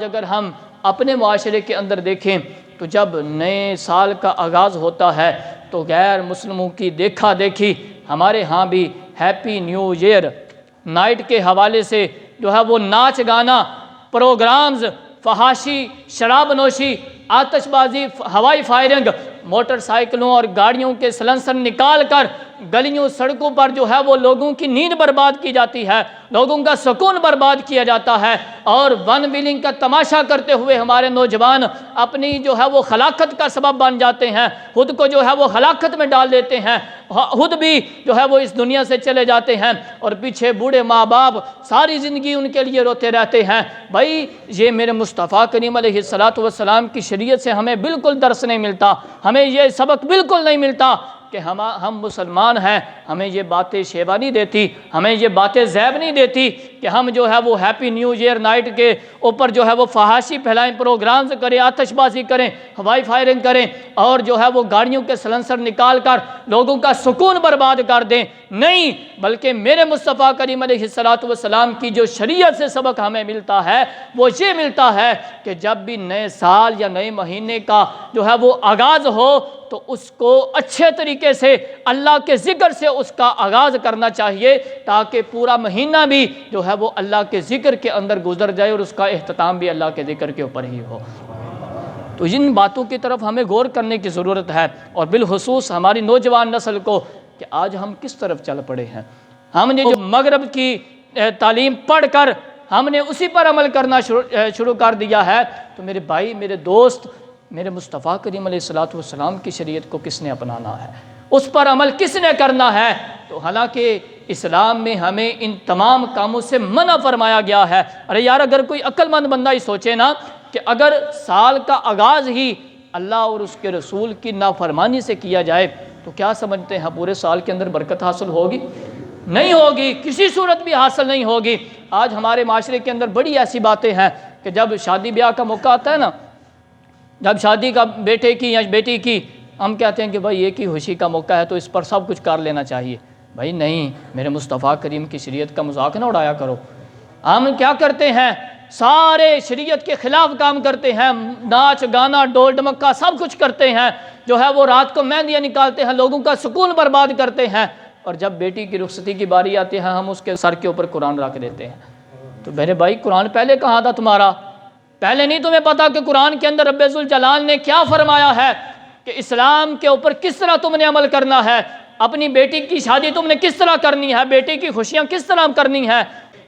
اگر ہم اپنے معاشرے کے اندر دیکھیں تو جب نئے سال کا آغاز ہوتا ہے تو غیر مسلموں کی دیکھا دیکھی ہمارے ہاں بھی ہیپی نیو ایئر نائٹ کے حوالے سے جو ہے وہ ناچ گانا پروگرامز، فحاشی، شراب نوشی، آتش بازی، ہوائی فائرنگ، موٹر سائیکلوں اور گاڑیوں کے سلنسر نکال کر گلیوں سڑکوں پر جو ہے وہ لوگوں کی نیند برباد کی جاتی ہے، لوگوں کا سکون برباد کیا جاتا ہے، اور ون ویلنگ کا تماشا کرتے ہوئے ہمارے نوجوان اپنی جو ہے وہ ہلاکت کا سبب بن جاتے ہیں، خود کو جو ہے وہ ہلاکت میں ڈال دیتے ہیں، خود بھی جو ہے وہ اس دنیا سے چلے جاتے ہیں، اور پیچھے بوڑھے ماں باپ ساری زندگی ان کے لیے روتے رہتے ہیں۔ بھائی یہ میرے مصطفیٰ کریم علیہ السلام کی شریعت سے ہمیں بالکل درس نہیں ملتا، ہمیں یہ سبق بالکل نہیں ملتا کہ ہم مسلمان ہیں، ہمیں یہ باتیں شیبہ نہیں دیتی، ہمیں یہ باتیں زیب نہیں دیتی کہ ہم جو ہے وہ ہیپی نیو ایئر نائٹ کے اوپر جو ہے وہ فحاشی پھیلائیں، پروگرامز کریں، آتش بازی کریں، ہوائی فائرنگ کریں، اور جو ہے وہ گاڑیوں کے سلنسر نکال کر لوگوں کا سکون برباد کر دیں۔ نہیں، بلکہ میرے مصطفیٰ کریم علیہ السلام کی جو شریعت سے سبق ہمیں ملتا ہے وہ یہ ملتا ہے کہ جب بھی نئے سال یا نئے مہینے کا جو ہے وہ آغاز ہو تو اس کو اچھے طریقے سے اللہ کے ذکر سے اس کا آغاز کرنا چاہیے، تاکہ پورا مہینہ بھی جو ہے وہ اللہ کے ذکر کے اندر گزر جائے اور اس کا اختتام بھی اللہ کے ذکر کے اوپر ہی ہو۔ تو ان باتوں کی طرف ہمیں غور کرنے کی ضرورت ہے، اور بالخصوص ہماری نوجوان نسل کو، کہ آج ہم کس طرف چل پڑے ہیں۔ ہم نے جو مغرب کی تعلیم پڑھ کر ہم نے اسی پر عمل کرنا شروع کر دیا ہے، تو میرے بھائی، میرے دوست، میرے مصطفیٰ کریم علیہ السلام کی شریعت کو کس نے اپنانا ہے، اس پر عمل کس نے کرنا ہے؟ تو حالانکہ اسلام میں ہمیں ان تمام کاموں سے منع فرمایا گیا ہے۔ ارے یار، اگر کوئی عقل مند بندہ ہی سوچے نا کہ اگر سال کا آغاز ہی اللہ اور اس کے رسول کی نافرمانی سے کیا جائے تو کیا سمجھتے ہیں پورے سال کے اندر برکت حاصل ہوگی؟ نہیں ہوگی، کسی صورت بھی حاصل نہیں ہوگی۔ آج ہمارے معاشرے کے اندر بڑی ایسی باتیں ہیں کہ جب شادی بیاہ کا موقع آتا ہے نا، جب شادی کا بیٹے کی یا بیٹی کی، ہم کہتے ہیں کہ بھائی ایک ہی خوشی کا موقع ہے تو اس پر سب کچھ کر لینا چاہیے۔ بھائی نہیں، میرے مصطفیٰ کریم کی شریعت کا مذاق نہ اڑایا کرو۔ ہم کیا کرتے ہیں؟ سارے شریعت کے خلاف کام کرتے ہیں، ناچ گانا ڈول ڈمکا سب کچھ کرتے ہیں، جو ہے وہ رات کو مہندیاں نکالتے ہیں، لوگوں کا سکون برباد کرتے ہیں، اور جب بیٹی کی رخصتی کی باری آتی ہے ہم اس کے سر کے اوپر قرآن رکھ دیتے ہیں۔ تو میرے بھائی، قرآن پہلے کہاں تھا تمہارا؟ پہلے نہیں تمہیں پتا کہ قرآن کے اندر رب ذوالجلال نے کیا فرمایا ہے کہ اسلام کے اوپر کس طرح تم نے عمل کرنا ہے، اپنی بیٹی کی شادی تم نے کس طرح کرنی ہے، بیٹی کی خوشیاں کس طرح کرنی ہے؟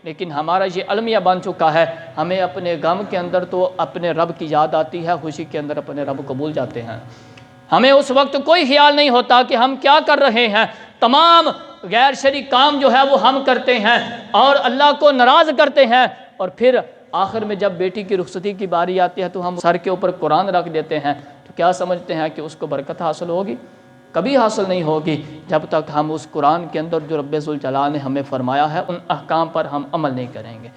لیکن ہمارا یہ المیہ بن چکا ہے، ہمیں اپنے غم کے اندر تو اپنے رب کی یاد آتی ہے، خوشی کے اندر اپنے رب کو بھول جاتے ہیں۔ ہمیں اس وقت کوئی خیال نہیں ہوتا کہ ہم کیا کر رہے ہیں، تمام غیر شرعی کام جو ہے وہ ہم کرتے ہیں اور اللہ کو ناراض کرتے ہیں، اور پھر آخر میں جب بیٹی کی رخصتی کی باری آتی ہے تو ہم سر کے اوپر قرآن رکھ دیتے ہیں۔ تو کیا سمجھتے ہیں کہ اس کو برکت حاصل ہوگی؟ کبھی حاصل نہیں ہوگی جب تک ہم اس قرآن کے اندر جو رب ذوالجلال نے ہمیں فرمایا ہے ان احکام پر ہم عمل نہیں کریں گے۔